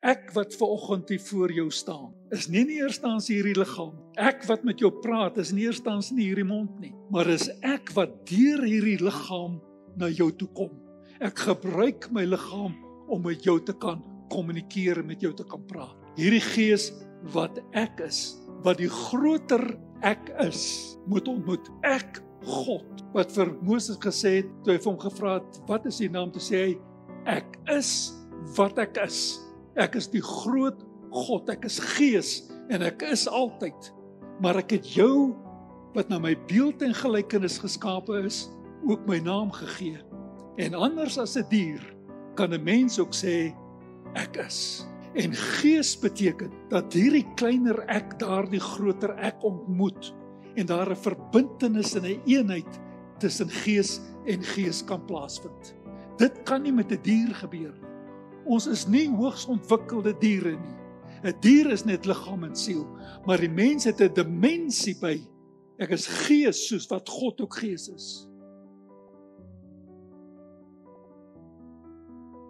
Ek wat vanoggend hier voor jou staan, is nie in die eerste instansie hierdie liggaam. Ek wat met jou praat, is in die eerste instansie nie hierdie mond nie. Maar is ek wat deur hierdie liggaam na jou toe kom. Ek gebruik my liggaam om met jou te kan kommunikeer, met jou te kan praat. Hierdie gees wat ek is, wat die groter ek is, moet ontmoet. Ek, God, wat vir Moses gesê het, toe hy vir hom gevra het, wat is die naam? Toe sê hy, ek is wat ek is. Ek is die groot God, ek is gees en ek is altyd. Maar ek het jou, wat na my beeld en gelykenis geskape is, ook my naam gegee. En anders as 'n dier, kan 'n mens ook sê, ek is. En gees beteken dat hierdie kleiner ek daardie groter ek ontmoet en daar 'n verbintenis en 'n eenheid tussen gees en gees kan plaasvind. Dit kan nie met 'n dier gebeur nie. Ons is nie hoogs ontwikkelde diere nie. 'n Dier is net liggaam en siel, maar die mens het 'n dimensie by. Ek is gees soos wat God ook gees is.